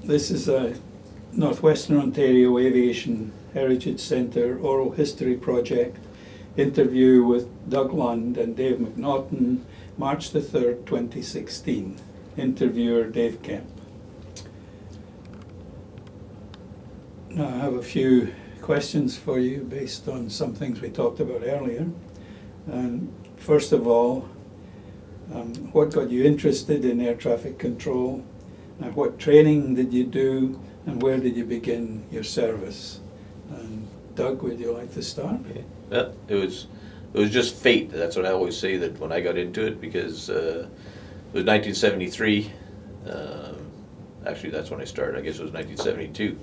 This is a Northwestern Ontario Aviation Heritage Centre Oral History Project interview with Doug Lund and Dave McNaughton, March the 3rd, 2016. Interviewer Dave Kemp. Now I have a few questions for you based on some things we talked about earlier. And first of all, what got you interested in air traffic control? And what training did you do? And where did you begin your service? And Doug, would you like to start? Okay. Well, it was just fate. That's what I always say, that when I got into it, because it was 1973. Actually, that's when I started. I guess it was 1972.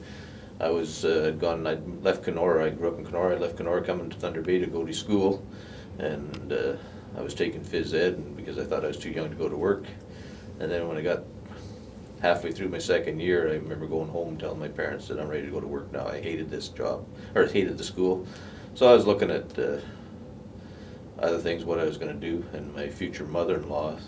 I was gone. I left Kenora. I grew up in Kenora. I left Kenora coming to Thunder Bay to go to school, and I was taking phys ed, and because I thought I was too young to go to work. And then when I got halfway through my second year, I remember going home and telling my parents that I'm ready to go to work now. I hated this job, or hated the school. So I was looking at other things, what I was going to do, and my future mother-in-law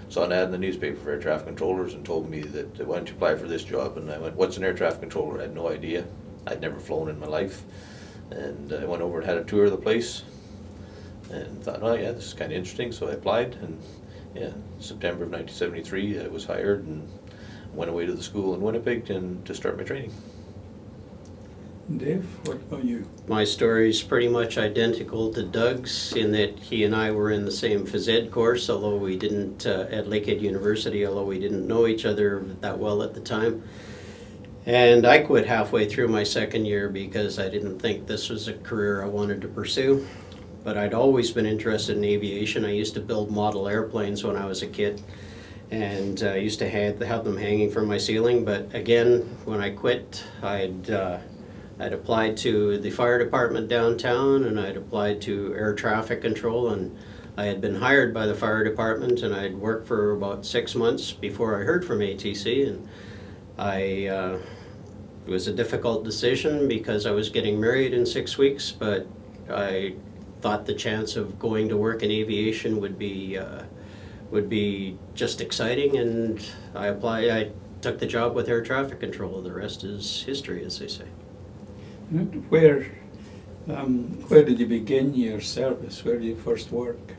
saw an ad in the newspaper for air traffic controllers and told me that, why don't you apply for this job? And I went, what's an air traffic controller? I had no idea. I'd never flown in my life. And I went over and had a tour of the place and thought, oh yeah, this is kind of interesting. So I applied, and yeah, September of 1973 I was hired and went away to the school in Winnipeg to start my training. Dave, what about you? My story is pretty much identical to Doug's in that he and I were in the same phys ed course, although we didn't, at Lakehead University, although we didn't know each other that well at the time. And I quit halfway through my second year because I didn't think this was a career I wanted to pursue. But I'd always been interested in aviation. I used to build model airplanes when I was a kid, and I used to have them hanging from my ceiling. But again, when I quit, I'd applied to the fire department downtown, and I'd applied to air traffic control, and I had been hired by the fire department, and I'd worked for about 6 months before I heard from ATC. And it was a difficult decision because I was getting married in 6 weeks, but I thought the chance of going to work in aviation would be just exciting, and I applied. I took the job with air traffic control. The rest is history, as they say. Where did you begin your service? Where did you first work?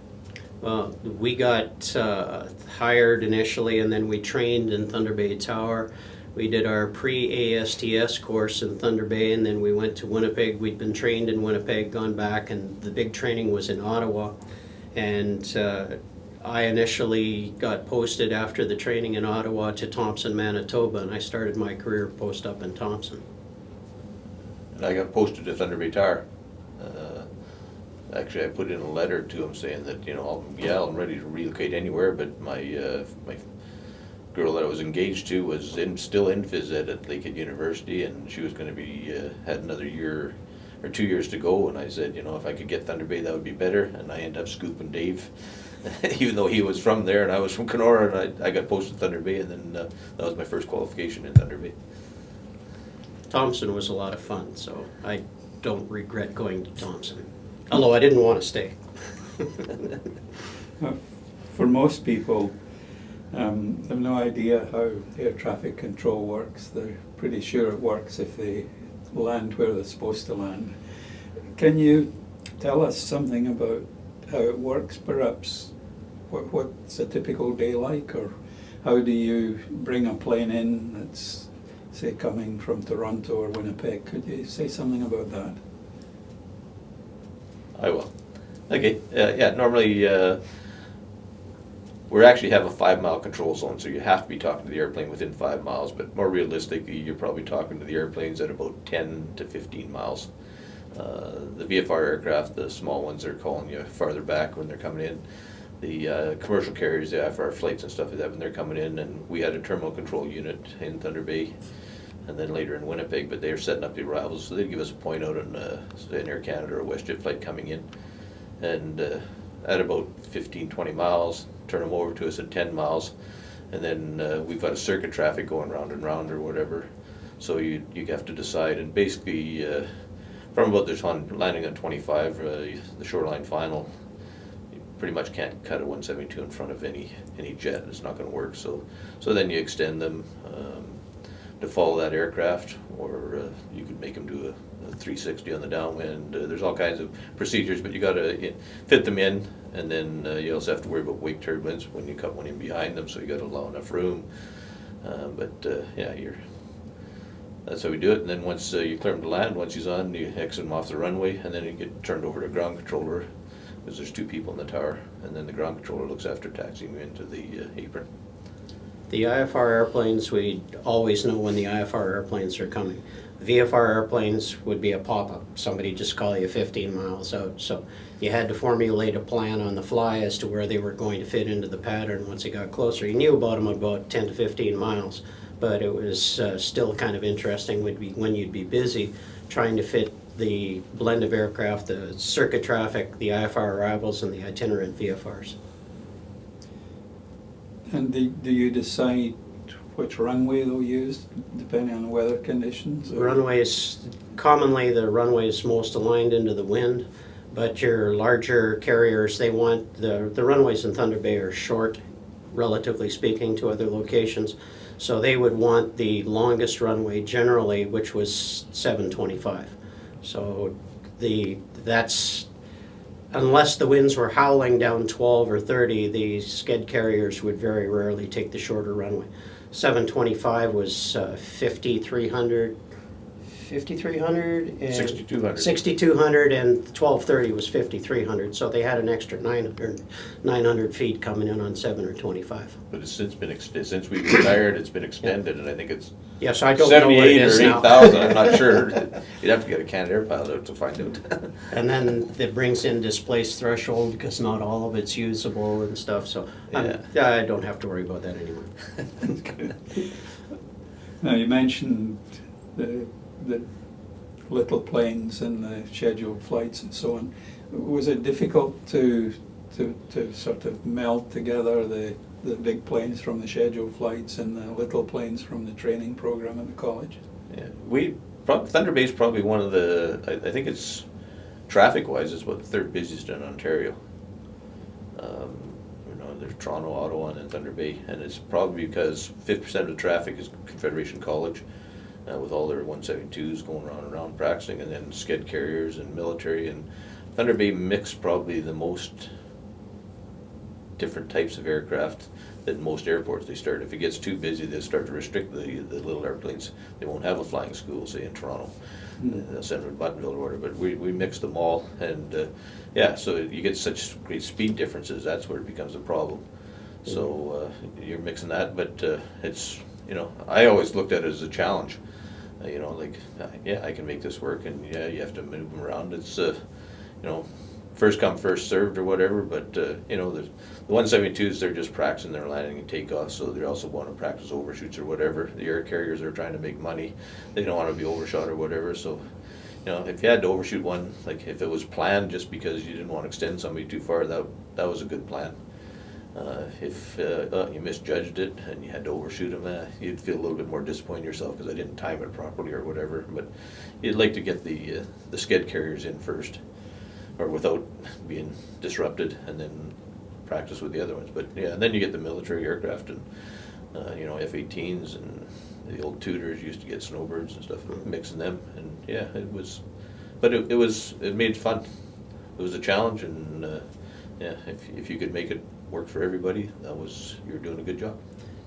Well, we got hired initially, and then we trained in Thunder Bay Tower. We did our pre-ASTS course in Thunder Bay, and then we went to Winnipeg. We'd been trained in Winnipeg, gone back, and the big training was in Ottawa. And I initially got posted after the training in Ottawa to Thompson, Manitoba, and I started my career post up in Thompson. And I got posted to Thunder Bay Tower. Actually, I put in a letter to him saying that, I'm ready to relocate anywhere, but my my girl that I was engaged to was still in phys ed at Lakehead University, and she was going to be had another year or 2 years to go. And I said, if I could get Thunder Bay, that would be better. And I ended up scooping Dave, even though he was from there and I was from Kenora, and I got posted to Thunder Bay, and then that was my first qualification in Thunder Bay. Thompson was a lot of fun, so I don't regret going to Thompson, although I didn't want to stay. For most people, have no idea how air traffic control works. They're pretty sure it works if they land where they're supposed to land. Can you tell us something about how it works, perhaps? What's a typical day like, or how do you bring a plane in that's, say, coming from Toronto or Winnipeg? Could you say something about that? I will. Okay. Normally we actually have a 5-mile control zone, so you have to be talking to the airplane within 5 miles, but more realistically, you're probably talking to the airplanes at about 10 to 15 miles. The VFR aircraft, the small ones, are calling you farther back when they're coming in. The commercial carriers, the IFR flights and stuff like that, when they're coming in, and we had a terminal control unit in Thunder Bay, and then later in Winnipeg, but they're setting up the arrivals, so they'd give us a point out on say an Air Canada or a WestJet flight coming in, and at about 15-20 miles, turn them over to us at 10 miles, and then we've got a circuit traffic going round and round or whatever, so you have to decide, and basically from about the time landing on 25, the shoreline final, you pretty much can't cut a 172 in front of any jet. It's not going to work, so then you extend them to follow that aircraft, or you could make them do a 360 on the downwind. There's all kinds of procedures, but you got to fit them in, and then you also have to worry about wake turbulence when you cut one in behind them, so you got to allow enough room. Yeah, that's how we do it. And then once you clear them to land, once he's on, you exit him off the runway, and then you get turned over to ground controller, because there's 2 people in the tower, and then the ground controller looks after taxiing you into the apron. The IFR airplanes, we always know when the IFR airplanes are coming. VFR airplanes would be a pop-up. Somebody just call you 15 miles out. So you had to formulate a plan on the fly as to where they were going to fit into the pattern once it got closer. You knew about them about 10 to 15 miles, but it was still kind of interesting when you'd be busy trying to fit the blend of aircraft, the circuit traffic, the IFR arrivals, and the itinerant VFRs. And do you decide which runway they'll use depending on weather conditions? Runways, commonly the runway is most aligned into the wind, but your larger carriers, they want, the runways in Thunder Bay are short, relatively speaking, to other locations. So they would want the longest runway generally, which was 725. So that's, unless the winds were howling down 12 or 30, the sked carriers would very rarely take the shorter runway. 725 was 5,300, 5,300 and 6,200. 6,200, and 1230 was 5,300. So they had an extra 900 feet coming in on 7 or 25. But it's since been since we retired, it's been extended, and I think it's Yes, I don't know what it 78 or is now. 8,000. I'm not sure. You'd have to get a Canadair pilot out to find out. And then it brings in displaced threshold because not all of it's usable and stuff. So I don't have to worry about that anymore. Now you mentioned the little planes and the scheduled flights and so on. Was it difficult to sort of meld together the big planes from the scheduled flights and the little planes from the training program at the college? Yeah, Thunder Bay is probably one of the, I think it's, traffic-wise, it's about the 3rd busiest in Ontario. There's Toronto, Ottawa, and then Thunder Bay, and it's probably because 50% of the traffic is Confederation College, with all their 172s going around practicing, and then sked carriers and military, and Thunder Bay mix probably the most different types of aircraft than most airports. They start, if it gets too busy, they'll start to restrict the little airplanes. They won't have a flying school, say in Toronto. They'll send them to Buttonville or whatever, but we mix them all, and yeah, so you get such great speed differences, that's where it becomes a problem. So you're mixing that, but it's, I always looked at it as a challenge. Yeah, I can make this work, and yeah, you have to move them around. It's, first come, first served or whatever, but, the 172s, they're just practicing their landing and takeoff, so they also want to practice overshoots or whatever. The air carriers are trying to make money. They don't want to be overshot or whatever, so, if you had to overshoot one, like if it was planned just because you didn't want to extend somebody too far, that was a good plan. If you misjudged it and you had to overshoot them, you'd feel a little bit more disappointed in yourself because I didn't time it properly or whatever. But you'd like to get the sked carriers in first, or without being disrupted, and then practice with the other ones. But yeah, and then you get the military aircraft and F-18s, and the old Tudors used to get snowbirds and stuff, mixing them. And yeah, it made it fun. It was a challenge, and yeah, if you could make it work for everybody, you're doing a good job.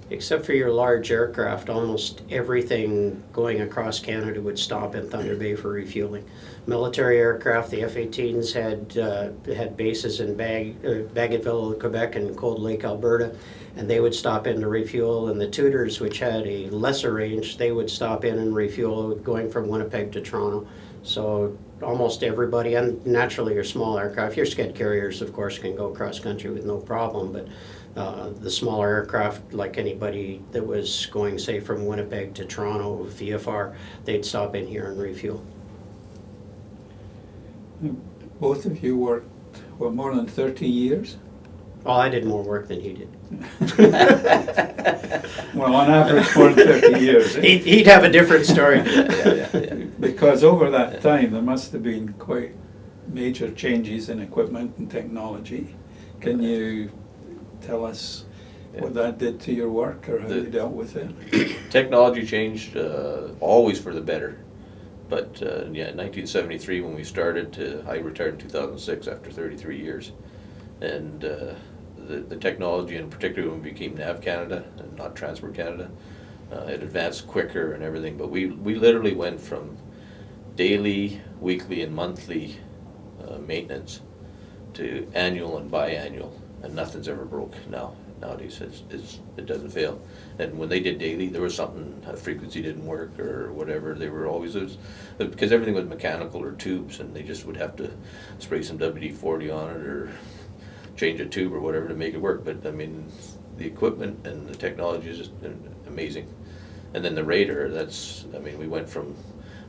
Except for your large aircraft, almost everything going across Canada would stop in Thunder Bay for refueling. Military aircraft, the F-18s had bases in Bagotville, Quebec, and Cold Lake, Alberta, and they would stop in to refuel. And the Tudors, which had a lesser range, they would stop in and refuel going from Winnipeg to Toronto. So almost everybody, and naturally your small aircraft, your sked carriers, of course, can go across country with no problem, but the smaller aircraft, like anybody that was going, say, from Winnipeg to Toronto, VFR, they'd stop in here and refuel. Both of you worked, more than 30 years? Well, I did more work than he did. Well, on average, more than 30 years. He'd have a different story. Yeah. Because over that time, there must have been quite major changes in equipment and technology. Can you tell us what that did to your work or how The- you dealt with it? Technology changed always for the better. But yeah, in 1973 when we started, I retired in 2006 after 33 years. And the technology, and particularly when we became Nav Canada and not Transport Canada, it advanced quicker and everything. But we literally went from daily, weekly, and monthly maintenance to annual and biannual, and nothing's ever broke nowadays. It doesn't fail. And when they did daily, there was something, a frequency didn't work or whatever. They were always, because everything was mechanical or tubes, and they just would have to spray some WD-40 on it or change a tube or whatever to make it work. But I mean, the equipment and the technology is just amazing. And then the radar, we went from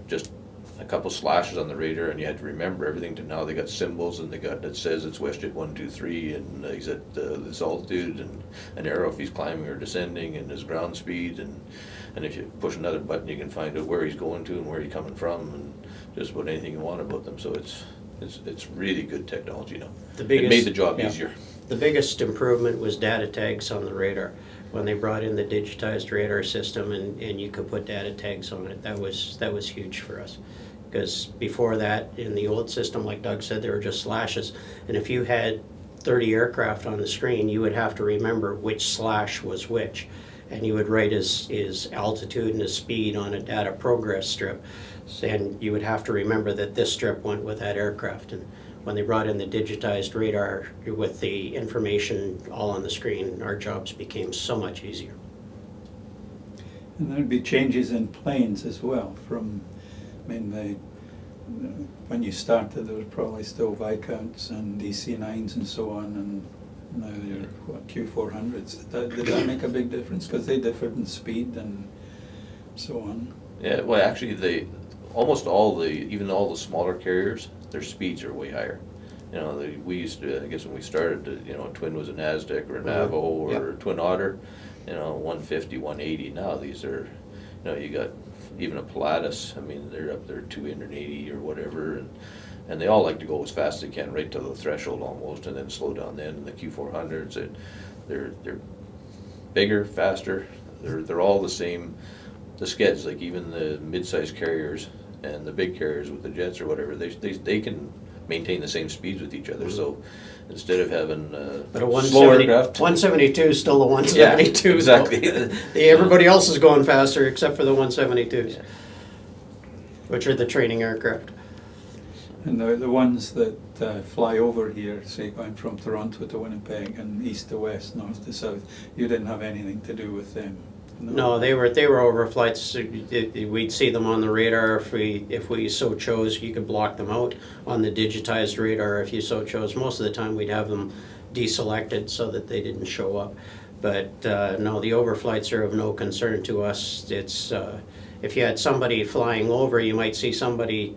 just a couple slashes on the radar, and you had to remember everything, to now they got symbols, and it says it's WestJet 123, and he's at this altitude, and an arrow if he's climbing or descending, and his ground speed, and if you push another button, you can find out where he's going to and where he's coming from, and just about anything you want about them. So it's really good technology now. It made the job easier. The biggest improvement was data tags on the radar. When they brought in the digitized radar system and you could put data tags on it, that was huge for us. Because before that, in the old system, like Doug said, there were just slashes. And if you had 30 aircraft on the screen, you would have to remember which slash was which. And you would write his altitude and his speed on a data progress strip. And you would have to remember that this strip went with that aircraft. And when they brought in the digitized radar with the information all on the screen, our jobs became so much easier. And there'd be changes in planes as well when you started there was probably still Viscounts and DC-9s and so on, and now they're Q400s. Did that make a big difference? Because they differed in speed and so on. Yeah, well actually almost all the smaller carriers, their speeds are way higher. You know, we used to, I guess when we started, a Twin was an Aztec or a Navo or a Twin Otter, 150, 180. Now these are, you got even a Pilatus, they're up there 280 or whatever, and they all like to go as fast as they can, right to the threshold almost, and then slow down then. And the Q400s, they're bigger, faster, they're all the same. The skids, like even the mid-sized carriers and the big carriers with the jets or whatever, they can maintain the same speeds with each other. So instead of having but a slow aircraft, 172 is still the 172. Yeah, exactly. Everybody else is going faster except for the 172s, which are the training aircraft. And the ones that fly over here, say going from Toronto to Winnipeg and east to west, north to south, you didn't have anything to do with them? No, they were overflights. We'd see them on the radar if we so chose. You could block them out on the digitized radar if you so chose. Most of the time we'd have them deselected so that they didn't show up. But no, the overflights are of no concern to us. It's if you had somebody flying over, you might see somebody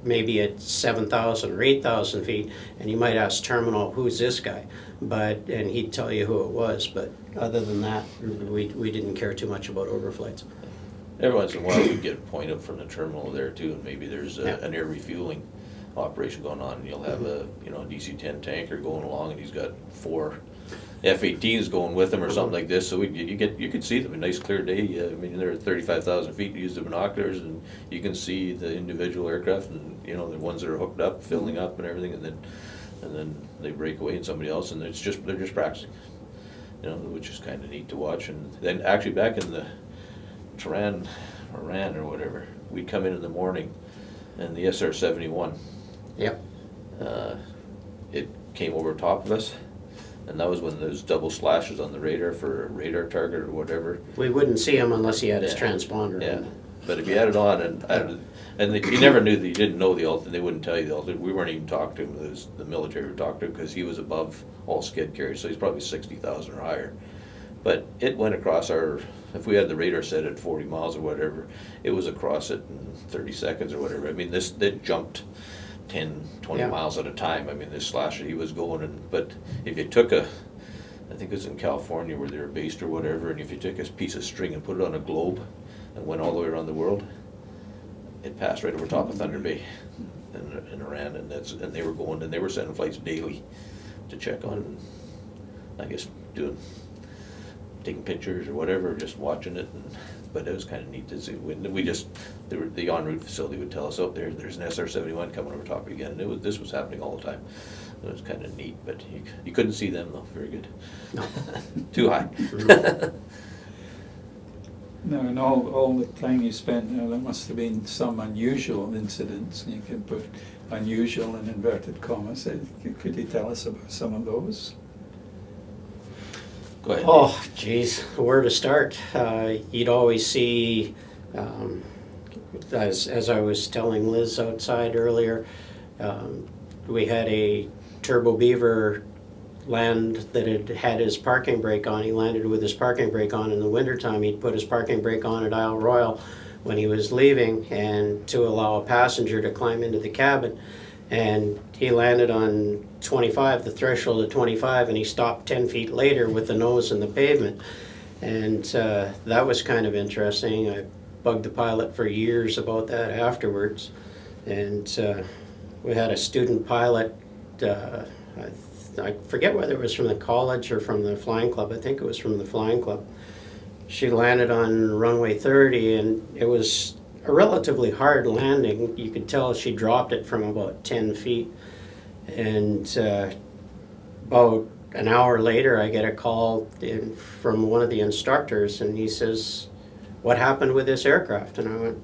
maybe at 7,000 or 8,000 feet, and you might ask terminal, who's this guy? And he'd tell you who it was. But other than that, we didn't care too much about overflights. Every once in a while we'd get a point up from the terminal there too, and maybe there's an air refueling operation going on, and you'll have a DC-10 tanker going along, and he's got 4 F-18s going with him or something like this. So you could see them a nice clear day. They're at 35,000 feet. You use the binoculars, and you can see the individual aircraft, and the ones that are hooked up, filling up, and everything, and then they break away, and somebody else, and they're just practicing. Which is kind of neat to watch. And then actually back in the Iran or whatever, we'd come in the morning, and the SR-71. Yep. It came over top of us. And that was when those double slashes on the radar for a radar target or whatever. We wouldn't see him unless he had his transponder. Yeah, but if you had it on, and you never knew that you didn't know the altitude, they wouldn't tell you the altitude. We weren't even talking to him. It was the military would talk to him because he was above all skid carriers, so he's probably 60,000 or higher. But it went across if we had the radar set at 40 miles or whatever, it was across it in 30 seconds or whatever. It jumped 10, 20 miles at a time. This slasher, he was going, but if you took I think it was in California where they were based or whatever, and if you took a piece of string and put it on a globe and went all the way around the world, it passed right over top of Thunder Bay in Iran, and they were going, and they were sending flights daily to check on, I guess, doing taking pictures or whatever, just watching it. But it was kind of neat to see. The en route facility would tell us, oh, there's an SR-71 coming over top again. This was happening all the time. It was kind of neat, but you couldn't see them though. Very good. No. Too high. No, and all the time you spent there, there must have been some unusual incidents. You can put unusual in inverted commas. Could you tell us about some of those? Go ahead. Oh, geez, where to start? You'd always see, as I was telling Liz outside earlier, we had a Turbo Beaver land that had his parking brake on. He landed with his parking brake on in the wintertime. He'd put his parking brake on at Isle Royal when he was leaving, and to allow a passenger to climb into the cabin. And he landed on 25, the threshold of 25, and he stopped 10 feet later with the nose in the pavement. And that was kind of interesting. I bugged the pilot for years about that afterwards. And we had a student pilot, I forget whether it was from the college or from the flying club. I think it was from the flying club. She landed on runway 30, and it was a relatively hard landing. You could tell she dropped it from about 10 feet. And about an hour later, I get a call from one of the instructors, and he says, "What happened with this aircraft?" And I went,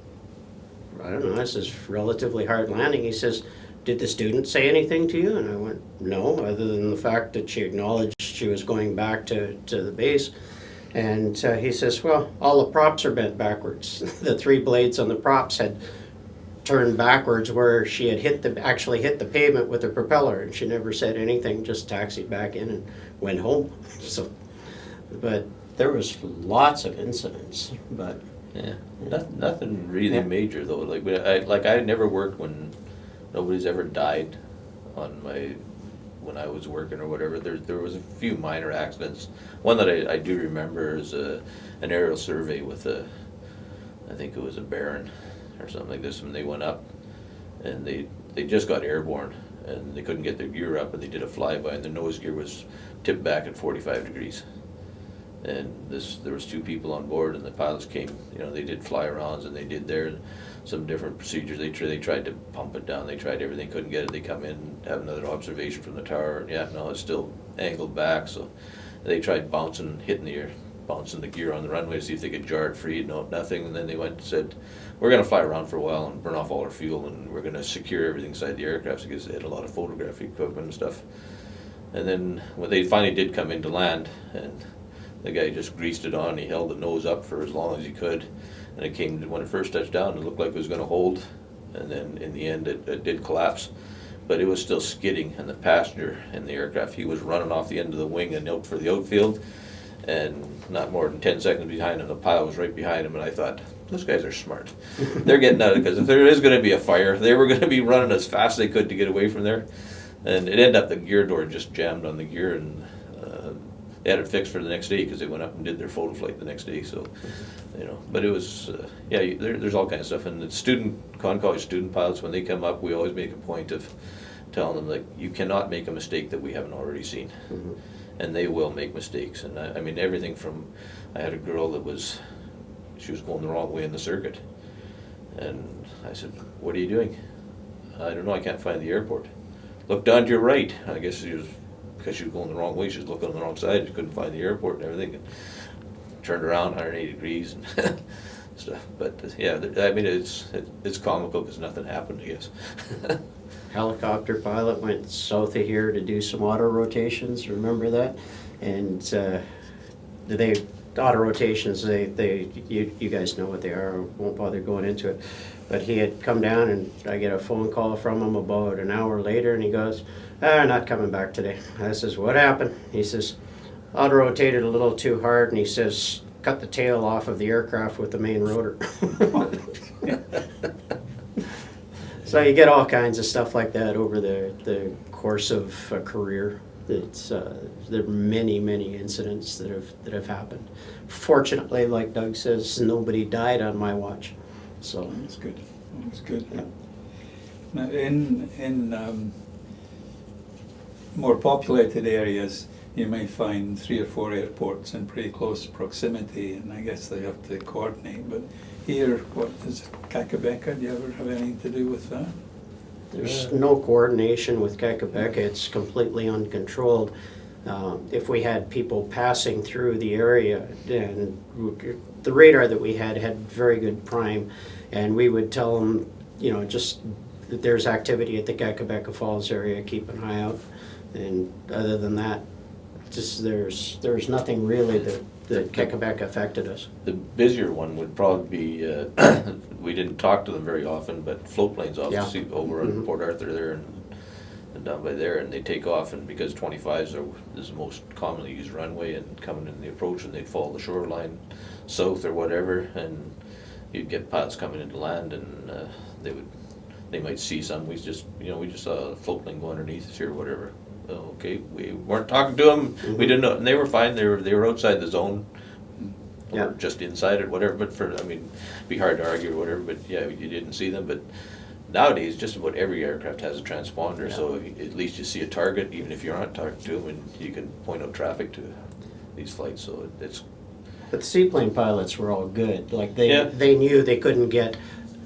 "I don't know, this is relatively hard landing." He says, "Did the student say anything to you?" And I went, "No, other than the fact that she acknowledged she was going back to the base." And he says, "Well, all the props are bent backwards." The 3 blades on the props had turned backwards where she had actually hit the pavement with the propeller, and she never said anything, just taxied back in and went home. So, but there was lots of incidents, but Yeah, nothing really major though. Like I never worked when nobody's ever died when I was working or whatever. There was a few minor accidents. One that I do remember is an aerial survey with I think it was a Baron or something like this, when they went up and they just got airborne and they couldn't get their gear up, and they did a flyby and the nose gear was tipped back at 45 degrees. And there was 2 people on board, and the pilots came, they did fly-arounds and they did some different procedures. They tried to pump it down, they tried everything, couldn't get it. They come in, have another observation from the tower, and yeah, no, it's still angled back. So they tried bouncing the gear on the runway to see if they could jar it free. No, nothing. And then they went and said, "We're going to fly around for a while and burn off all our fuel, and we're going to secure everything inside the aircraft," because they had a lot of photographic equipment and stuff. And then when they finally did come into land, and the guy just greased it on, he held the nose up for as long as he could, and when it first touched down, it looked like it was going to hold, and then in the end it did collapse. But it was still skidding, and the passenger in the aircraft, he was running off the end of the wing and out for the outfield, and not more than 10 seconds behind him, the pilot was right behind him, and I thought, those guys are smart. They're getting out of it, because if there is going to be a fire, they were going to be running as fast as they could to get away from there. And it ended up the gear door just jammed on the gear, and they had it fixed for the next day because they went up and did their photo flight the next day. So, but it was, there's all kinds of stuff. And the Con College student pilots, when they come up, we always make a point of telling them, like, you cannot make a mistake that we haven't already seen. Mm-hmm. And they will make mistakes. And I mean, everything from, I had a girl she was going the wrong way in the circuit. And I said, "What are you doing?" "I don't know, I can't find the airport." "Look down to your right." I guess because she was going the wrong way, she was looking on the wrong side, she couldn't find the airport and everything, and turned around 180 degrees and stuff. But yeah, I mean, it's comical because nothing happened, I guess. helicopter pilot went south of here to do some auto rotations, remember that? And auto rotations, you guys know what they are, I won't bother going into it. But he had come down, and I get a phone call from him about an hour later, and he goes, "Not coming back today." I says, "What happened?" He says, "Auto rotated a little too hard," and he says, "Cut the tail off of the aircraft with the main rotor." So you get all kinds of stuff like that over the course of a career. There are many incidents that have happened. Fortunately, like Doug says, nobody died on my watch. So that's good. That's good. Yeah. Now, in more populated areas, you may find 3 or 4 airports in pretty close proximity, and I guess they have to coordinate. But here, what is Kakabeka? Do you ever have anything to do with that? There's no coordination with Kakabeka. It's completely uncontrolled. If we had people passing through the area, and the radar that we had very good prime, and we would tell them, you know, just that there's activity at the Kakabeka Falls area, keep an eye out. And other than that, just there's nothing really that Kakabeka affected us. The busier one would probably be, we didn't talk to them very often, but float planes obviously over on Port Arthur there and down by there, and they take off, and because 25s is the most commonly used runway, and coming in the approach, and they'd follow the shoreline south or whatever, and you'd get pilots coming into land, and they might see some. We just saw a float plane go underneath us here or whatever. Okay, we weren't talking to them. We didn't know, and they were fine. They were outside the zone, or just inside it, whatever. But it'd be hard to argue or whatever. But yeah, you didn't see them. But nowadays, just about every aircraft has a transponder, so at least you see a target, even if you're not talking to them, and you can point out traffic to these flights. So it's. But the seaplane pilots were all good. Like they knew they couldn't get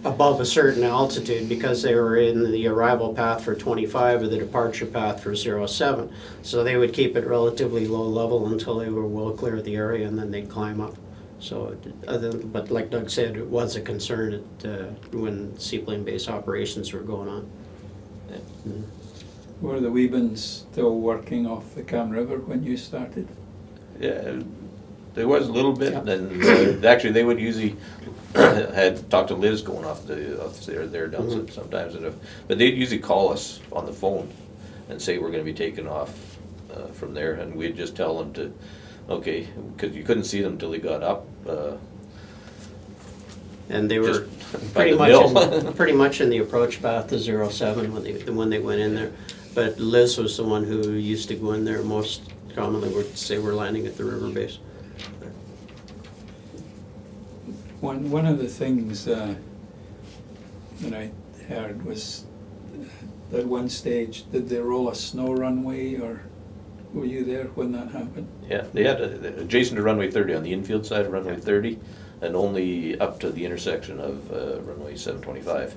above a certain altitude because they were in the arrival path for 25 or the departure path for 07. So they would keep it relatively low level until they were well clear of the area, and then they'd climb up. So, but like Doug said, it was a concern when seaplane base operations were going on. Yeah. Mm-hmm. Were the Weebans still working off the Cam River when you started? Yeah, there was a little bit, and actually they would usually had talked to Liz going off there down sometimes, but they'd usually call us on the phone and say we're going to be taking off from there, and we'd just tell them to, okay, because you couldn't see them until they got up. And they were pretty much in the approach path to 07 when they went in there. But Liz was the one who used to go in there most commonly. Would say we're landing at the river base. One of the things that I heard was at one stage, did they roll a snow runway, or were you there when that happened? Yeah, they had adjacent to runway 30 on the infield side of runway 30, and only up to the intersection of runway 725.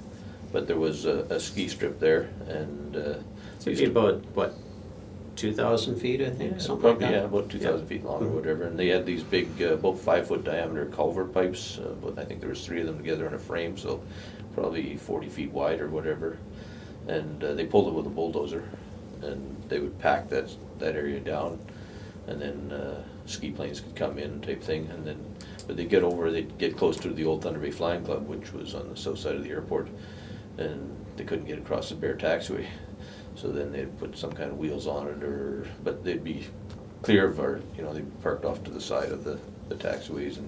But there was a ski strip there, and it'd be about what, 2,000 feet, I think, something like that. Yeah, about 2,000 feet long or whatever. And they had these big, about 5-foot diameter culvert pipes. But I think there was 3 of them together in a frame, so probably 40 feet wide or whatever. And they pulled it with a bulldozer, and they would pack that area down, and then ski planes could come in type thing. And then, but they'd get close to the old Thunder Bay Flying Club, which was on the south side of the airport, and they couldn't get across the Bear Taxiway. So then they'd put some kind of wheels on it, but they'd be clear of they'd be parked off to the side of the taxiways,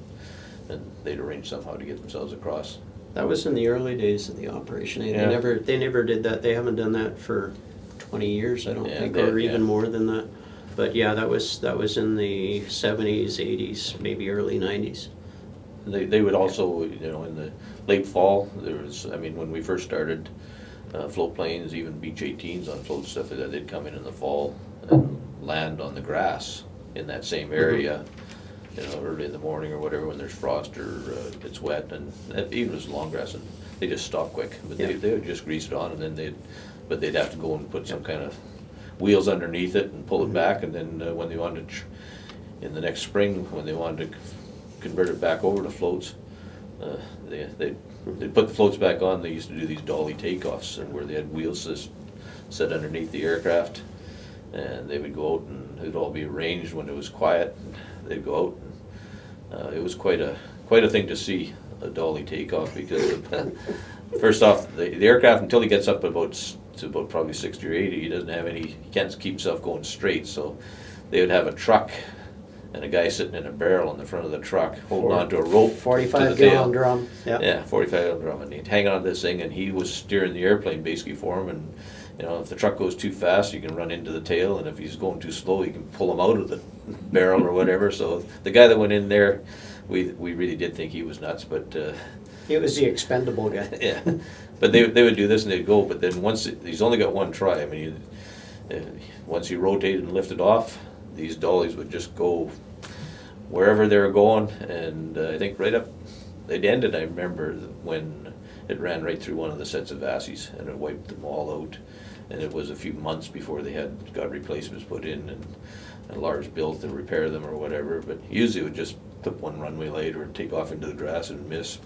and they'd arrange somehow to get themselves across. That was in the early days of the operation. They never did that. They haven't done that for 20 years, I don't think, or even more than that. But yeah, that was in the 70s, 80s, maybe early 90s. They would also, in the late fall, there was, when we first started, float planes, even Beech 18s on float stuff like that, they'd come in the fall and land on the grass in that same area, early in the morning or whatever when there's frost or it's wet, and even if it's long grass, and they just stop quick. But they would just grease it on, and then they'd have to go and put some kind of wheels underneath it and pull it back, and then when they wanted in the next spring, when they wanted to convert it back over to floats, they put the floats back on. They used to do these dolly takeoffs, and where they had wheels set underneath the aircraft, and they would go out, and it'd all be arranged when it was quiet. They'd go out, and it was quite a thing to see, a dolly takeoff, because first off, the aircraft, until he gets up to about probably 60 or 80, he can't keep himself going straight. So they would have a truck and a guy sitting in a barrel in the front of the truck holding onto a rope. 45-gallon drum. Yeah, 45-gallon drum, and he'd hang on to this thing, and he was steering the airplane basically for him. And if the truck goes too fast, you can run into the tail, and if he's going too slow, you can pull him out of the barrel or whatever. So the guy that went in there, we really did think he was nuts, but he was the expendable guy. Yeah, but they would do this and they'd go. But then once he's only got one try. Once he rotated and lifted off, these dollies would just go wherever they were going, and I think right up, it ended, I remember, when it ran right through one of the sets of Vassies, and it wiped them all out, and it was a few months before they had got replacements put in, and a large bill to repair them or whatever, but usually it would just clip one runway light or take off into the grass and miss,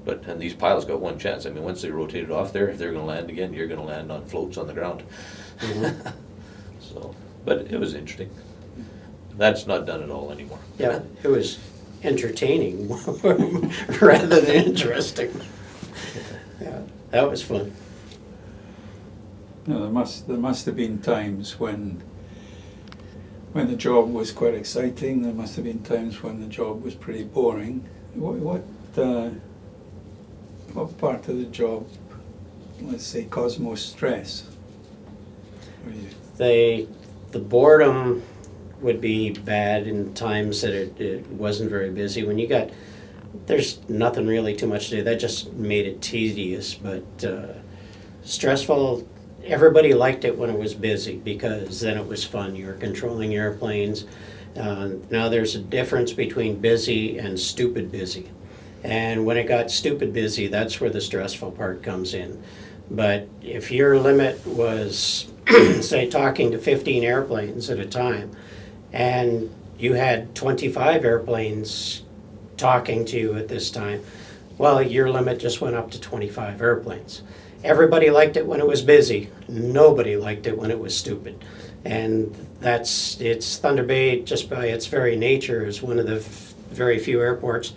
and these pilots got one chance. I mean, once they rotated off there, if they're gonna land again, you're gonna land on floats on the ground. Mhm. So, but it was interesting. That's not done at all anymore. Yeah, it was entertaining rather than interesting. Yeah, that was fun. No, there must have been times when the job was quite exciting. There must have been times when the job was pretty boring. What part of the job, let's say, caused most stress? The boredom would be bad in times that it wasn't very busy. When there's nothing really too much to do, that just made it tedious, but stressful. Everybody liked it when it was busy because then it was fun. You were controlling airplanes. Now there's a difference between busy and stupid busy. And when it got stupid busy, that's where the stressful part comes in. But if your limit was, say, talking to 15 airplanes at a time, and you had 25 airplanes talking to you at this time, well, your limit just went up to 25 airplanes. Everybody liked it when it was busy. Nobody liked it when it was stupid. And it's Thunder Bay, just by its very nature, is one of the very few airports.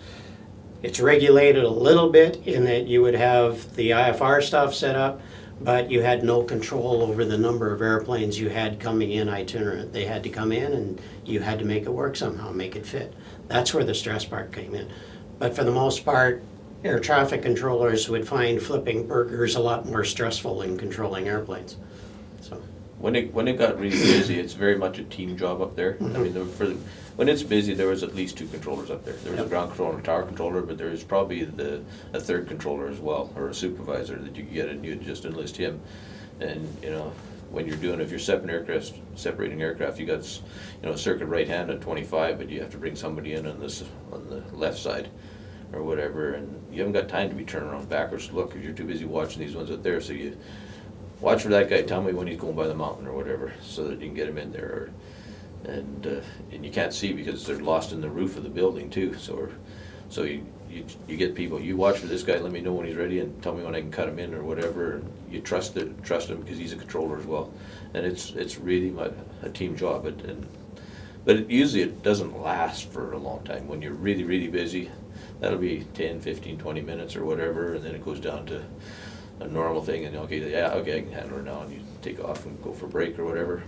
It's regulated a little bit in that you would have the IFR stuff set up, but you had no control over the number of airplanes you had coming in itinerant. They had to come in and you had to make it work somehow, make it fit. That's where the stress part came in. But for the most part, air traffic controllers would find flipping burgers a lot more stressful than controlling airplanes. So When it got really busy, it's very much a team job up there. I mean, when it's busy, there was at least 2 controllers up there. There was a ground controller and a tower controller, but there was probably a third controller as well, or a supervisor that you could get, and you'd just enlist him. And when if you're separating aircraft, you got a circuit right hand at 25, but you have to bring somebody in on the left side or whatever, and you haven't got time to be turning around backwards to look because you're too busy watching these ones out there. So you watch for that guy, tell me when he's going by the mountain or whatever, so that you can get him in there. And you can't see because they're lost in the roof of the building too. So you get people, you watch for this guy, let me know when he's ready and tell me when I can cut him in or whatever. And you trust him because he's a controller as well. And it's really a team job. But usually it doesn't last for a long time. When you're really, really busy, that'll be 10, 15, 20 minutes or whatever, and then it goes down to a normal thing, and okay, I can handle it now, and you take off and go for a break or whatever.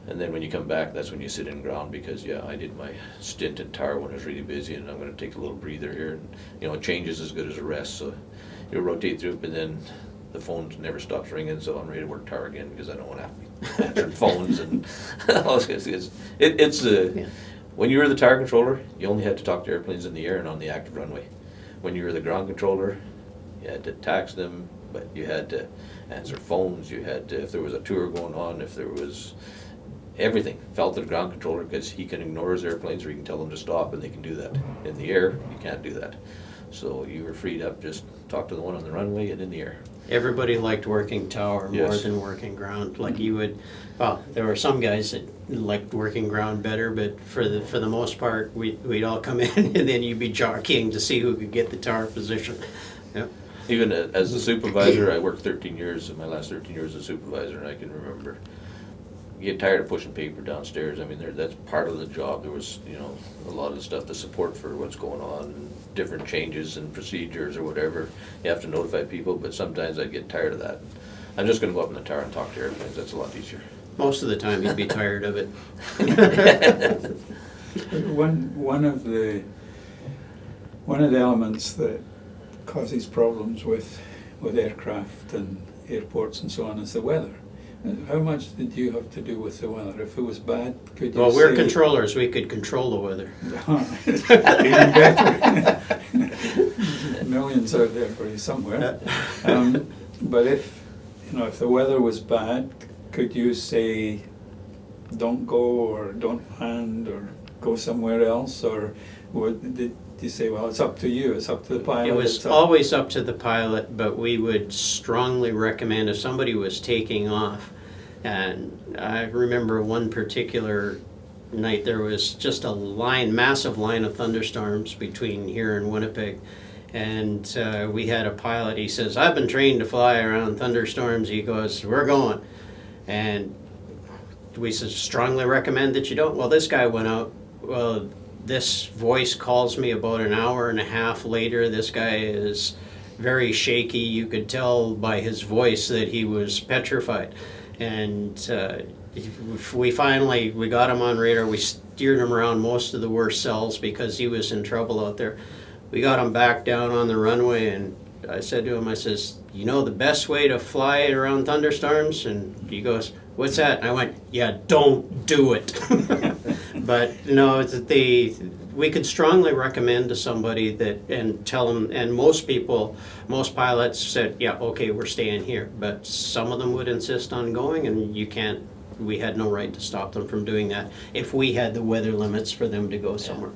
And then when you come back, that's when you sit in ground because I did my stint in tower when it was really busy, and I'm going to take a little breather here. And a change is as good as a rest, so you rotate through, but then the phone never stops ringing, so I'm ready to work tower again because I don't want to have to be answering phones and all this. When you were the tower controller, you only had to talk to airplanes in the air and on the active runway. When you were the ground controller, you had to tax them, but you had to answer phones, you had to, if there was a tour going on, if there was everything, fell to the ground controller because he can ignore his airplanes or he can tell them to stop, and they can do that. In the air, you can't do that. So you were freed up, just talk to the one on the runway and in the air. everybody liked working tower more Yes. than working ground. Like you would, well, there were some guys that liked working ground better, but for the most part, we'd all come in and then you'd be jockeying to see who could get the tower position. Yep. Even as a supervisor, I worked 13 years, in my last 13 years as a supervisor, and I can remember, you get tired of pushing paper downstairs. I mean, that's part of the job. There was, a lot of stuff to support for what's going on, and different changes and procedures or whatever. You have to notify people, but sometimes I get tired of that. I'm just gonna go up in the tower and talk to airplanes. That's a lot easier. Most of the time you'd be tired of it. One of the elements that causes problems with aircraft and airports and so on is the weather. How much did you have to do with the weather? If it was bad, could you Well, we're say- controllers, we could control the weather. Even better. Millions out there for you somewhere. But if the weather was bad, could you say, don't go or don't land or go somewhere else, or did you say, well, it's up to you, it's up to the pilot? It was it's up- always up to the pilot, but we would strongly recommend if somebody was taking off. And I remember one particular night, there was just a massive line of thunderstorms between here and Winnipeg. And we had a pilot, he says, I've been trained to fly around thunderstorms. He goes, we're going. And we said, strongly recommend that you don't. Well, this guy went out. Well, this voice calls me about an hour and a half later. This guy is very shaky. You could tell by his voice that he was petrified. And we got him on radar. We steered him around most of the worst cells because he was in trouble out there. We got him back down on the runway, and I said to him, I says, you know the best way to fly around thunderstorms? And he goes, what's that? And I went, yeah, don't do it. But no, we could strongly recommend to somebody that, and tell them, and most pilots said, yeah, okay, we're staying here. But some of them would insist on going, and we had no right to stop them from doing that if we had the weather limits for them to go somewhere.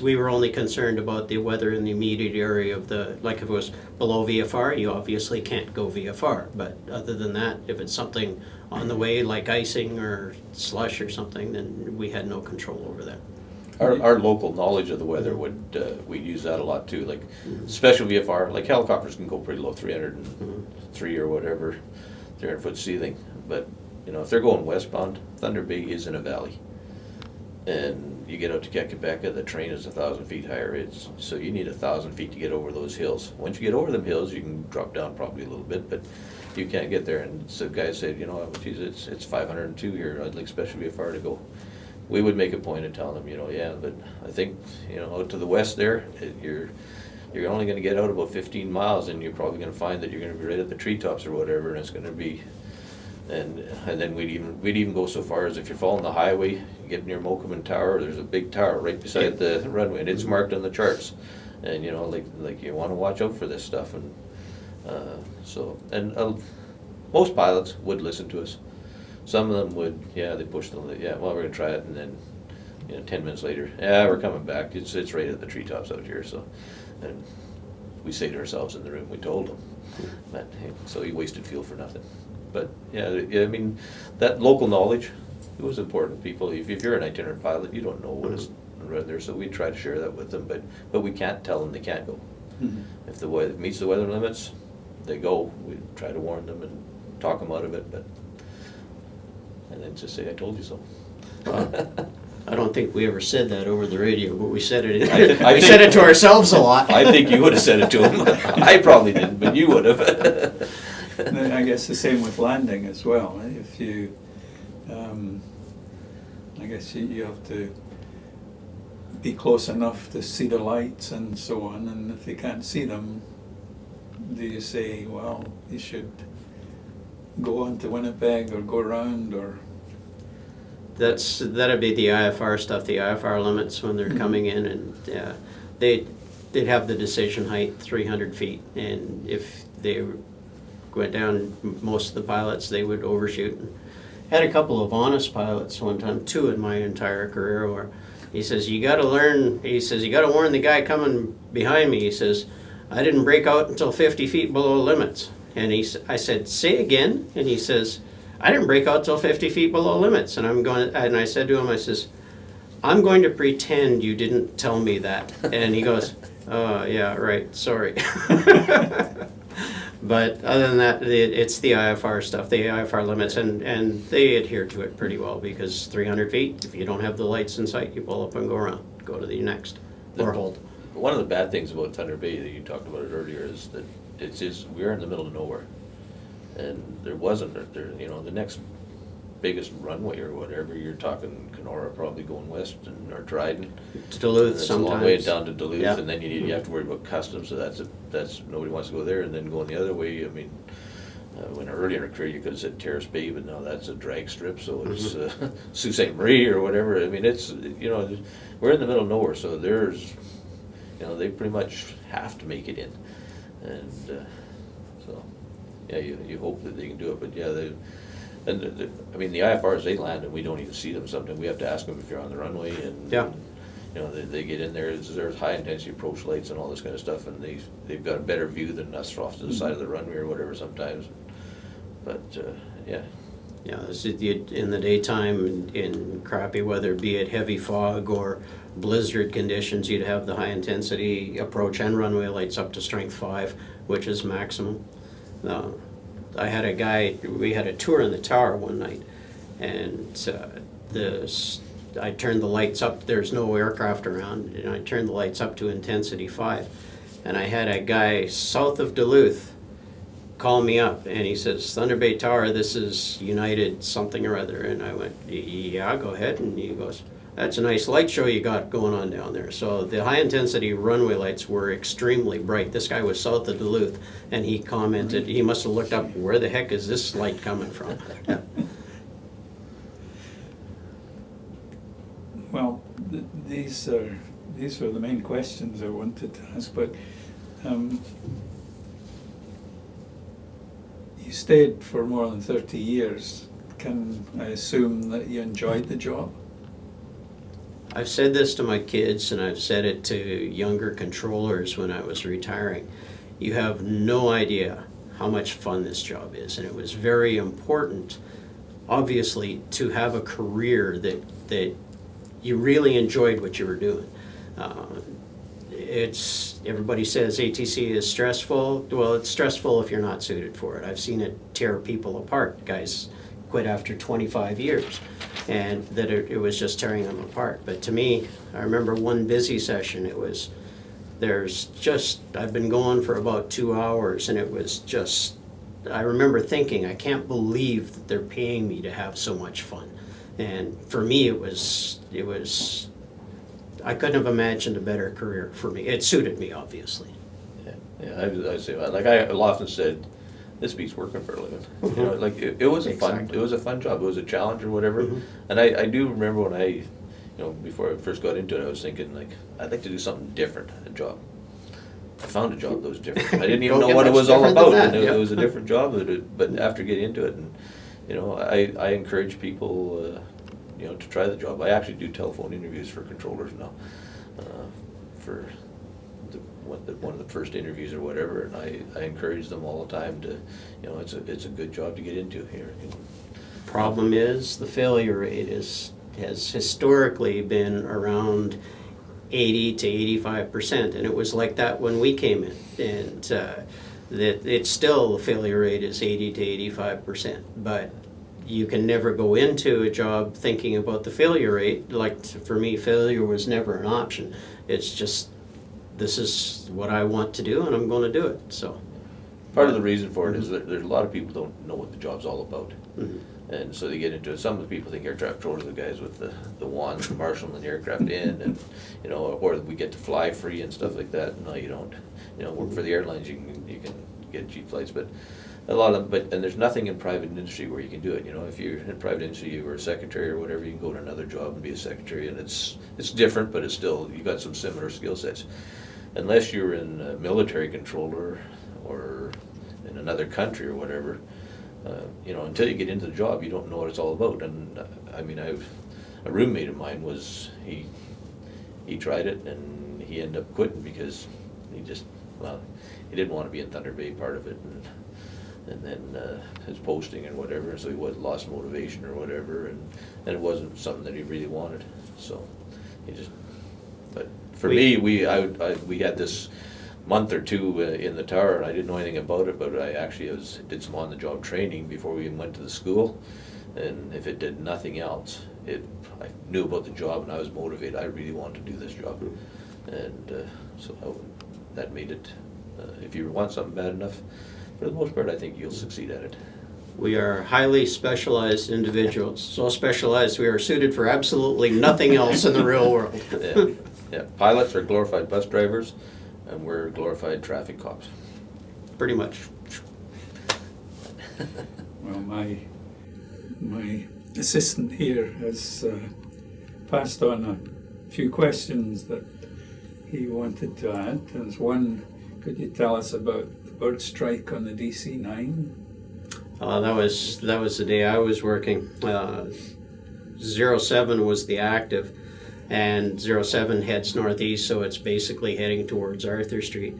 We were only concerned about the weather in the immediate area of like if it was below VFR, you obviously can't go VFR. But other than that, if it's something on the way like icing or slush or something, then we had no control over that. Our local knowledge of the weather we'd use that a lot too. Like special VFR, like helicopters can go pretty low, 303 or whatever, 300-foot ceiling. But you know, if they're going westbound, Thunder Bay is in a valley. And you get out to Kekapeka, the terrain is 1,000 feet higher. So you need 1,000 feet to get over those hills. Once you get over them hills, you can drop down probably a little bit, but you can't get there. And so guys said, you know, geez, it's 502 here. I'd like special VFR to go. We would make a point of telling them, you know, yeah, but I think, you know, out to the west there, you're only going to get out about 15 miles, and you're probably going to find that you're going to be right at the treetops or whatever, and it's going to be. And then we'd even go so far as if you're following the highway, you get near Mokuman Tower, there's a big tower right beside the runway, and it's marked on the charts. And you know, like you want to watch out for this stuff, and most pilots would listen to us. Some of them would, they push the, well, we're gonna try it, and then 10 minutes later, we're coming back. It's right at the treetops out here. So, and we say to ourselves in the room, we told them, but so he wasted fuel for nothing. But I mean, that local knowledge, it was important. People, if you're an itinerant pilot, you don't know what is right there, so we try to share that with them. But we can't tell them they can't go. If the weather meets the weather limits, they go. We try to warn them and talk them out of it, and then just say, "I told you so." I don't think we ever said that over the radio, but we said it. We said it to ourselves a lot. I think you would have said it to them. I probably didn't, but you would have. I guess the same with landing as well. If you, I guess you have to be close enough to see the lights and so on, and if you can't see them, do you say, well, you should go on to Winnipeg or go around, or? That'd be the IFR stuff, the IFR limits when they're coming in, and they'd have the decision height 300 feet, and if they went down, most of the pilots, they would overshoot. Had a couple of honest pilots one time, 2 in my entire career, where he says, you gotta learn, he says, you gotta warn the guy coming behind me. He says, I didn't break out until 50 feet below limits. And I said, say again? And he says, I didn't break out till 50 feet below limits. And I said to him, I says, I'm going to pretend you didn't tell me that. And he goes, oh yeah, right, sorry. But other than that, it's the IFR stuff, the IFR limits, and they adhere to it pretty well, because 300 feet, if you don't have the lights in sight, you pull up and go around, go to the next, or hold. One of the bad things about Thunder Bay, that you talked about it earlier, is that we're in the middle of nowhere, and there wasn't the next biggest runway or whatever, you're talking Kenora, probably going west, or Dryden to Duluth, sometimes. sometimes A long way down to Duluth, yeah. And then you have to worry about customs, so that's nobody wants to go there, and then going the other way. I mean, when earlier in a career you could have said Terrace Bay, but now that's a drag strip, so it's Sault Ste. Marie or whatever. I mean, it's we're in the middle of nowhere, so there's they pretty much have to make it in, and so you hope that they can do it, but And I mean, the IFRs, they land and we don't even see them sometimes. We have to ask them if you're on the runway, and Yeah. you know, they get in there, there's high intensity approach lights and all this kind of stuff, and they've got a better view than us off to the side of the runway or whatever sometimes. But yeah. Yeah, this is in the daytime, in crappy weather, be it heavy fog or blizzard conditions, you'd have the high intensity approach and runway lights up to strength 5, which is maximum. I had a guy, we had a tour in the tower one night, and I turned the lights up, there's no aircraft around, and I turned the lights up to intensity 5. And I had a guy south of Duluth call me up, and he says, Thunder Bay Tower, this is United something or other. And I went, yeah, go ahead. And he goes, that's a nice light show you got going on down there. So the high intensity runway lights were extremely bright. This guy was south of Duluth, and he commented, he must have looked up, where the heck is this light coming from? Well, these are the main questions I wanted to ask, but you stayed for more than 30 years. Can I assume that you enjoyed the job? I've said this to my kids, and I've said it to younger controllers when I was retiring. You have no idea how much fun this job is, and it was very important, obviously, to have a career that you really enjoyed what you were doing. Everybody says ATC is stressful. Well, it's stressful if you're not suited for it. I've seen it tear people apart. Guys quit after 25 years, and that it was just tearing them apart. But to me, I remember one busy session, I've been going for about 2 hours, and it was just, I remember thinking, I can't believe that they're paying me to have so much fun. And for me, it was I couldn't have imagined a better career for me. It suited me, obviously. Yeah, I say, like I often said, this beats working for a living. You know, like it was a fun, Exactly. it was a fun job. It was a challenge or whatever. Mhm. And I do remember when before I first got into it, I was thinking like, I'd like to do something different, a job. I found a job that was different. I didn't even Don't know get what it much was all different than about, that, and yeah. it was a different job. But after getting into it, and I encourage people, to try the job. I actually do telephone interviews for controllers now, for one of the first interviews or whatever, and I encourage them all the time to, it's a good job to get into here. Problem is, the failure rate has historically been around 80 to 85%, and it was like that when we came in. And that it's still, the failure rate is 80 to 85%, but you can never go into a job thinking about the failure rate. Like, for me, failure was never an option. It's just, this is what I want to do, and I'm going to do it. So Part of the reason for it is that there's a lot of people don't know what the job's all about. Mhm. And so they get into it. Some of the people think air traffic controllers are the guys with the wands, marshalling the aircraft in, and or we get to fly free and stuff like that. No, you don't. Work for the airlines, you can get cheap flights, but a lot of them. And there's nothing in private industry where you can do it. If you're in private industry, you were a secretary or whatever, you can go to another job and be a secretary, and it's different, but it's still, you got some similar skill sets. Unless you're in a military controller or in another country or whatever. Until you get into the job, you don't know what it's all about. And I mean, a roommate of mine he tried it, and he ended up quitting because he didn't want to be in Thunder Bay part of it, and then his posting and whatever, so he lost motivation or whatever, and it wasn't something that he really wanted. So but for me, we had this month or two in the tower, and I didn't know anything about it, but I actually did some on-the-job training before we even went to the school, and if it did nothing else, I knew about the job and I was motivated. I really wanted to do this job, and so that made it. If you want something bad enough, for the most part, I think you'll succeed at it. We are highly specialized individuals, so specialized we are suited for absolutely nothing else in the real world. Yeah. Pilots are glorified bus drivers, and we're glorified traffic cops. Pretty much. Well, my assistant here has passed on a few questions that he wanted to add. There's one, could you tell us about the bird strike on the DC-9? That was the day I was working. 07 was the active, and 07 heads northeast, so it's basically heading towards Arthur Street.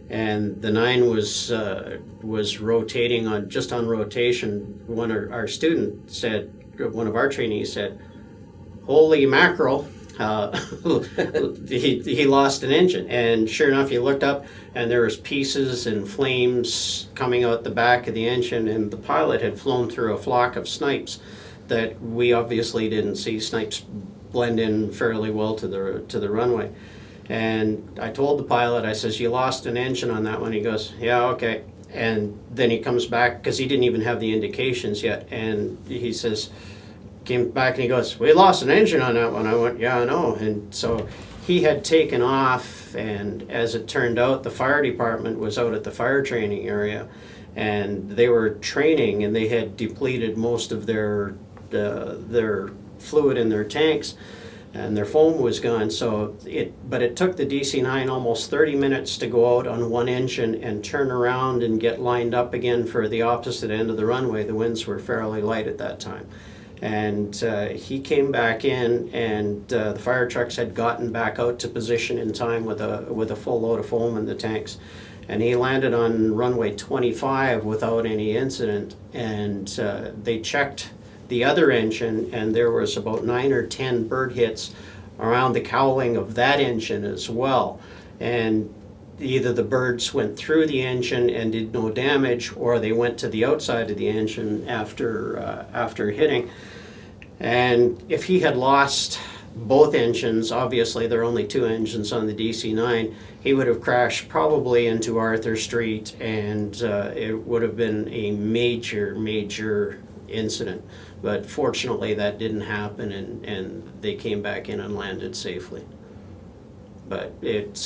And the 9 was rotating on rotation. One of our students said, one of our trainees said, "Holy mackerel!" He lost an engine, and sure enough, he looked up, and there was pieces and flames coming out the back of the engine, and the pilot had flown through a flock of snipes that we obviously didn't see. Snipes blend in fairly well to the runway. And I told the pilot, I says, "You lost an engine on that one." He goes, "Yeah, okay." And then he comes back, because he didn't even have the indications yet, and he says, came back and he goes, "We lost an engine on that one." I went, "Yeah, I know." And so he had taken off, and as it turned out, the fire department was out at the fire training area, and they were training, and they had depleted most of their fluid in their tanks, and their foam was gone. So but it took the DC-9 almost 30 minutes to go out on one engine and turn around and get lined up again for the opposite end of the runway. The winds were fairly light at that time. And he came back in, and the fire trucks had gotten back out to position in time with a full load of foam in the tanks. And he landed on runway 25 without any incident. And they checked the other engine, and there was about 9 or 10 bird hits around the cowling of that engine as well. And either the birds went through the engine and did no damage, or they went to the outside of the engine after hitting. And if he had lost both engines, obviously there are only 2 engines on the DC-9, he would have crashed probably into Arthur Street, and it would have been a major incident. But fortunately that didn't happen, and they came back in and landed safely. But it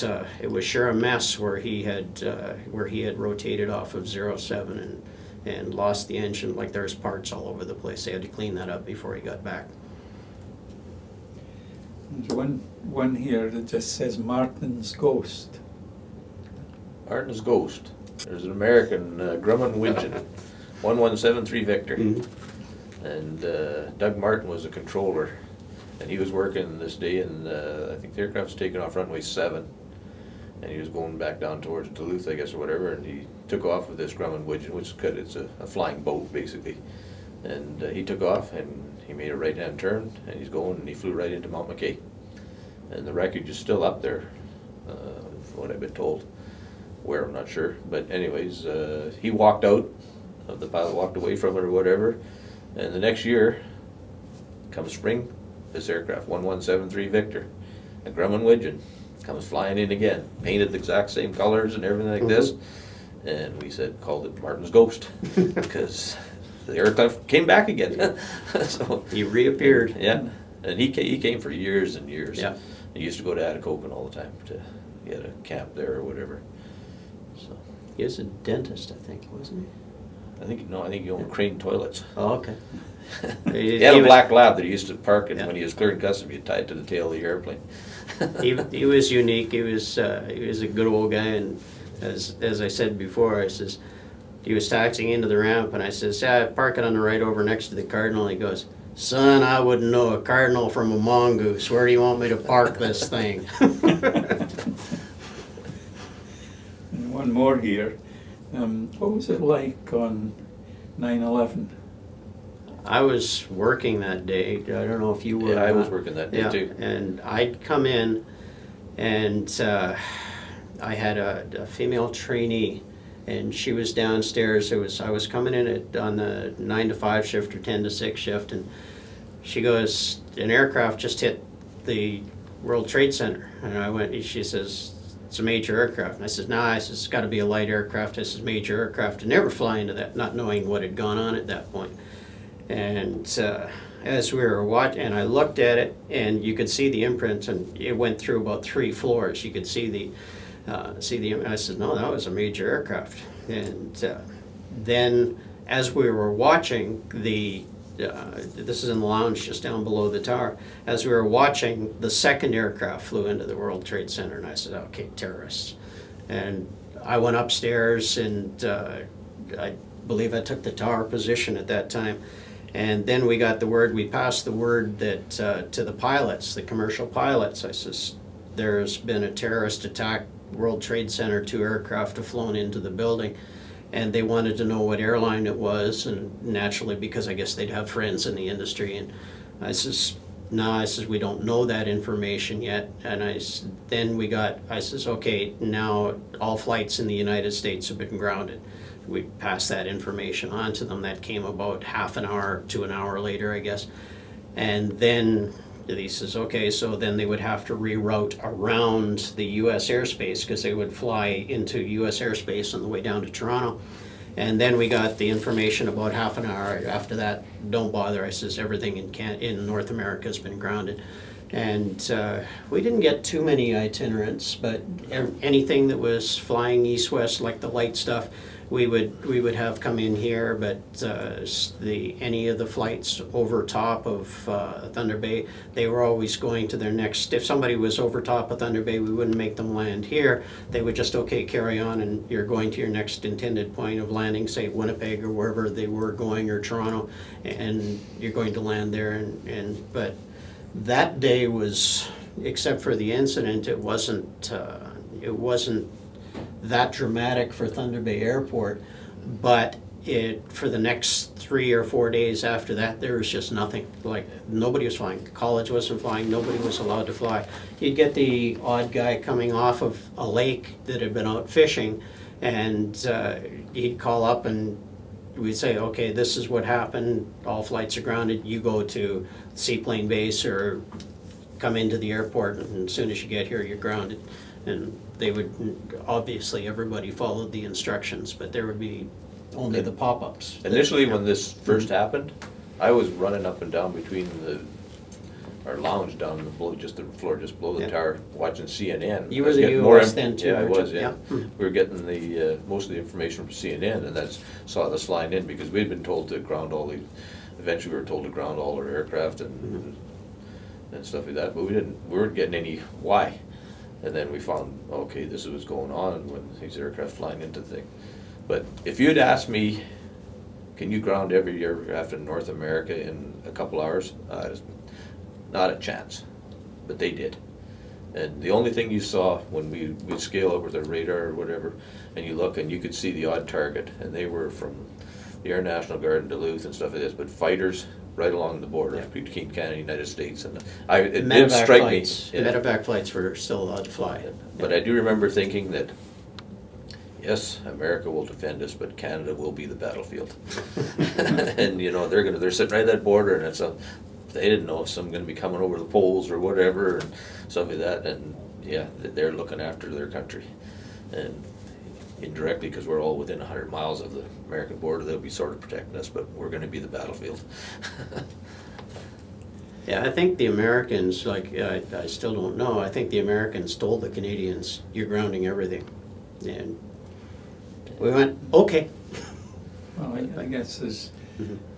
was sure a mess where he had rotated off of 07 and lost the engine. Like, there's parts all over the place. They had to clean that up before he got back. There's one here that just says Martin's Ghost. Martin's Ghost. There's an American, Grumman Widgeon, 1173 Victor. Mm-hmm. And Doug Martin was a controller. And he was working this day, and I think the aircraft was taking off runway 7. And he was going back down towards Duluth, I guess, or whatever, and he took off with this Grumman Widgeon, which is a flying boat, basically. And he took off, and he made a right-hand turn, and he's going, and he flew right into Mount McKay. And the wreckage is still up there, from what I've been told. Where, I'm not sure. But anyways, he walked out, the pilot walked away from it or whatever, and the next year, come spring, this aircraft, 1173 Victor, a Grumman Widgeon, comes flying in again, painted the exact same colors and everything like this, and we called it Martin's Ghost, because the aircraft came back again. So he reappeared. Yeah, and he came for years and years. Yeah. He used to go to Atikokan all the time he had a camp there or whatever. So He was a dentist, I think, wasn't he? I think he owned Crane Toilets. Oh, okay. He had a black lab that he used to park in Yeah. when he was clearing customs. He'd tie it to the tail of the airplane. He was unique. He was a good old guy, and as I said before, I says he was taxiing into the ramp, and I says, "Yeah, park it on the right over next to the Cardinal." He goes, "Son, I wouldn't know a cardinal from a mongoose. Where do you want me to park this thing?" And one more here. What was it like on 9/11? I was working that day. I don't know if you were. Yeah, I was working that day too. And I'd come in, and I had a female trainee, and she was downstairs. I was coming in on the 9 to 5 shift or 10 to 6 shift, and she goes, "An aircraft just hit the World Trade Center." And she says, "It's a major aircraft." And I says, "No," I says, "It's got to be a light aircraft." I says, "Major aircraft." And never fly into that, not knowing what had gone on at that point. And as we were watching, and I looked at it, and you could see the imprint, and it went through about 3 floors. You could see the I said, "No, that was a major aircraft." And then as we were watching this is in the lounge just down below the tower, as we were watching, the second aircraft flew into the World Trade Center, and I said, "Okay, terrorists." And I went upstairs, and believe I took the tower position at that time. And then we got the word, we passed the word that to the pilots, the commercial pilots. I says, there's been a terrorist attack, World Trade Center, 2 aircraft have flown into the building. And they wanted to know what airline it was, and naturally, because I guess they'd have friends in the industry. And I says, no, I says, we don't know that information yet. And I says, okay, now all flights in the United States have been grounded. We passed that information on to them. That came about half an hour to an hour later, I guess. And then he says, okay, so then they would have to reroute around the U.S. airspace, because they would fly into U.S. airspace on the way down to Toronto. And then we got the information about half an hour after that, don't bother, I says, everything in North America has been grounded. And we didn't get too many itinerants, but anything that was flying east-west, like the light stuff, we would have come in here. But any of the flights over top of Thunder Bay, they were always going to their next. If somebody was over top of Thunder Bay, we wouldn't make them land here. They would just, okay, carry on, and you're going to your next intended point of landing, say Winnipeg or wherever they were going, or Toronto, and you're going to land there. But that day was, except for the incident, it wasn't that dramatic for Thunder Bay Airport, but for the next 3 or 4 days after that, there was just nothing. Like, nobody was flying. College wasn't flying. Nobody was allowed to fly. You'd get the odd guy coming off of a lake that had been out fishing, and he'd call up and we'd say, okay, this is what happened. All flights are grounded. You go to seaplane base or come into the airport, and as soon as you get here, you're grounded. And they would, obviously, everybody followed the instructions, but there would be only the pop-ups. Initially, when this first happened, I was running up and down between our lounge down below, just the floor just below the tower, watching CNN. You were the US then too, Yeah, I weren't you? was, yeah. We were getting most of the information from CNN, and saw this line in, because we'd been told to ground eventually we were told to ground all our aircraft and stuff like that, but we weren't getting any why. And then we found, okay, this is what's going on when these aircraft flying into the thing. But if you'd asked me, can you ground every aircraft in North America in a couple hours? Not a chance. But they did. And the only thing you saw when we'd scale over the radar or whatever, and you look and you could see the odd target, and they were from the Air National Guard in Duluth and stuff like this, but fighters right along the border between Canada and the United States. And it did strike me. Medevac flights were still allowed to fly. But I do remember thinking that, yes, America will defend us, but Canada will be the battlefield. And they're sitting right at that border, and they didn't know if someone's going to be coming over the poles or whatever and stuff like that. And yeah, they're looking after their country, and indirectly, because we're all within 100 miles of the American border, they'll be sort of protecting us, but we're going to be the battlefield. Yeah, I think the Americans, I still don't know, I think the Americans told the Canadians, you're grounding everything. And we went, okay. Well, I guess there's,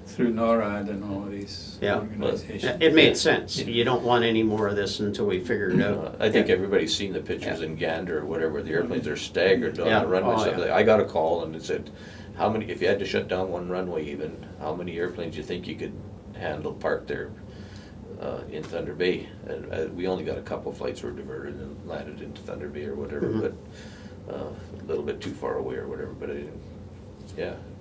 through NORAD and all of these organizations. It made sense. You don't want any more of this until we figure it out. I think everybody's seen the pictures in Gander or whatever. The airplanes are staggered on the runway. I got a call and it said, if you had to shut down one runway even, how many airplanes do you think you could handle parked there in Thunder Bay? And we only got a couple flights were diverted and landed into Thunder Bay or whatever, but a little bit too far away or whatever. But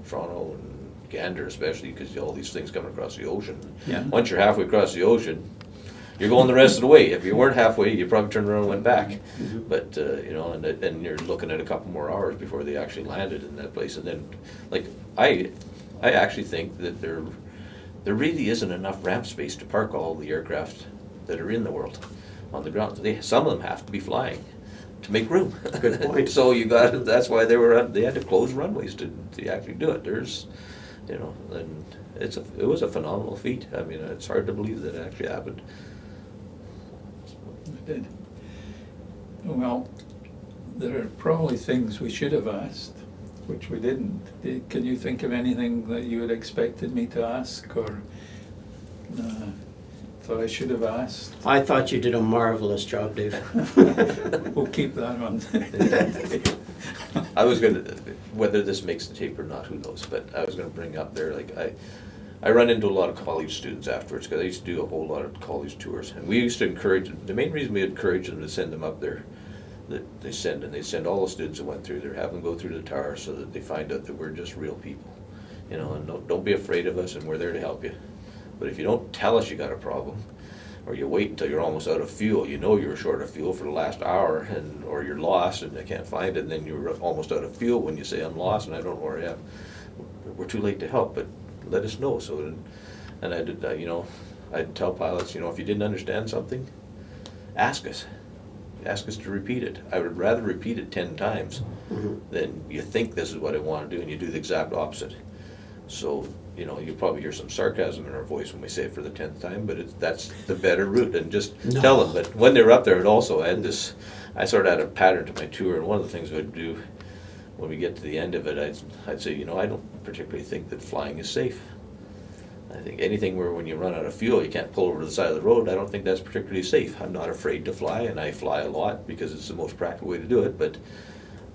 Toronto and Gander especially, because all these things coming across the ocean. Yeah. Once you're halfway across the ocean, you're going the rest of the way. If you weren't halfway, you probably turned around and went back. But and you're looking at a couple more hours before they actually landed in that place. And then, I actually think that there really isn't enough ramp space to park all the aircraft that are in the world on the ground. Some of them have to be flying to make room. Good point. So that's why they had to close runways to actually do it. And it was a phenomenal feat. I mean, it's hard to believe that it actually happened. It did. Well, there are probably things we should have asked, which we didn't. Can you think of anything that you had expected me to ask, or thought I should have asked? I thought you did a marvelous job, Dave. We'll keep that on. I was gonna, whether this makes the tape or not, who knows, but I was gonna bring up there, like, I run into a lot of college students afterwards, because I used to do a whole lot of college tours, and we used to encourage them. The main reason we encourage them to send them up there, that they send all the students that went through there, have them go through the tower so that they find out that we're just real people, you know, and don't be afraid of us, and we're there to help you. But if you don't tell us you got a problem, or you wait until you're almost out of fuel, you know you're short of fuel for the last hour, or you're lost and I can't find it, and then you're almost out of fuel when you say I'm lost and I don't know where I am. We're too late to help, but let us know. So, and I did, you know, I'd tell pilots, you know, if you didn't understand something, ask us. Ask us to repeat it. I would rather repeat it 10 times than you think this is what I want to do and you do the exact opposite. So, you know, you'll probably hear some sarcasm in our voice when we say it for the 10th time, but that's the better route, and just tell them. But when they're up there, I sort of had a pattern to my tour, and one of the things I'd do when we get to the end of it, I'd say, you know, I don't particularly think that flying is safe. I think anything where when you run out of fuel, you can't pull over to the side of the road, I don't think that's particularly safe. I'm not afraid to fly, and I fly a lot because it's the most practical way to do it, but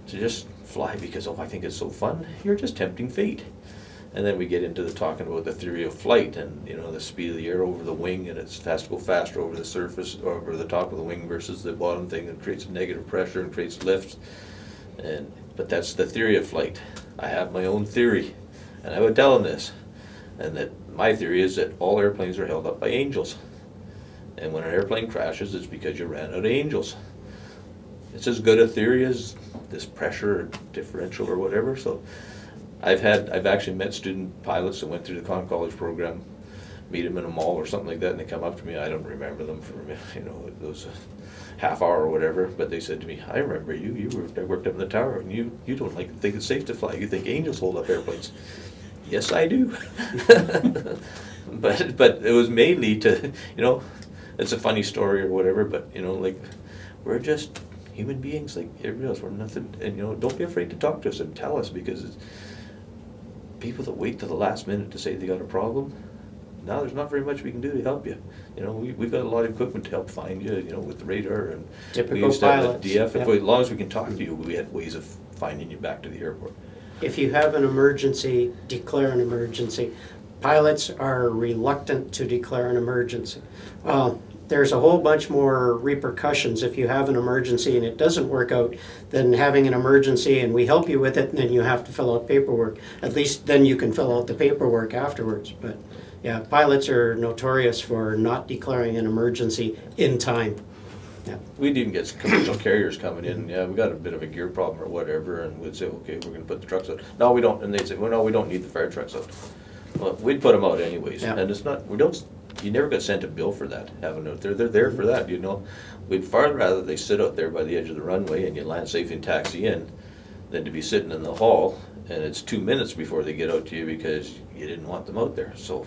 to just fly because, oh, I think it's so fun, you're just tempting fate. And then we get into the talking about the theory of flight and, you know, the speed of the air over the wing, and it has to go faster over the surface, or over the top of the wing versus the bottom thing, and creates a negative pressure and creates lift. But that's the theory of flight. I have my own theory, and I would tell them this, and that my theory is that all airplanes are held up by angels. And when an airplane crashes, it's because you ran out of angels. It's as good a theory as this pressure differential or whatever. So I've actually met student pilots that went through the Con College program, meet them in a mall or something like that, and they come up to me. I don't remember them for, you know, it was a half hour or whatever, but they said to me, I remember you. I worked up in the tower, and you don't think it's safe to fly. You think angels hold up airplanes. Yes, I do. But it was mainly to, you know, it's a funny story or whatever, but, you know, like, we're just human beings like everybody else. We're nothing, and, you know, don't be afraid to talk to us and tell us, because it's people that wait till the last minute to say they got a problem, now there's not very much we can do to help you. You know, we've got a lot of equipment to help find you, you know, with the radar, and Typical we used to have pilots. the DF. Yep. As long as we can talk to you, we had ways of finding you back to the airport. If you have an emergency, declare an emergency. Pilots are reluctant to declare an emergency. There's a whole bunch more repercussions if you have an emergency and it doesn't work out than having an emergency and we help you with it and then you have to fill out paperwork. At least then you can fill out the paperwork afterwards. But yeah, pilots are notorious for not declaring an emergency in time. Yeah. We'd even get commercial carriers coming in, yeah, we got a bit of a gear problem or whatever, and we'd say, okay, we're gonna put the trucks out. No, we don't, and they'd say, well, no, we don't need the fire trucks out. Well, we'd put them out anyways, Yeah. and it's not, you never got sent a bill for that, having out there, they're there for that, you know. We'd far rather they sit out there by the edge of the runway and you land safe and taxi in, than to be sitting in the hall, and it's 2 minutes before they get out to you because you didn't want them out there, so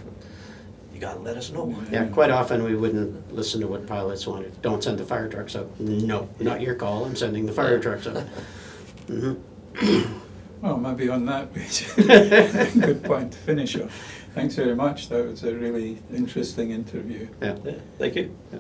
you gotta let us know. Yeah, quite often we wouldn't listen to what pilots wanted. Don't send the fire trucks out. No, not your call. I'm sending the fire trucks out. Well, maybe on that, good point to finish on. Thanks very much. That was a really interesting interview. Yeah. Yeah, thank you. Yeah.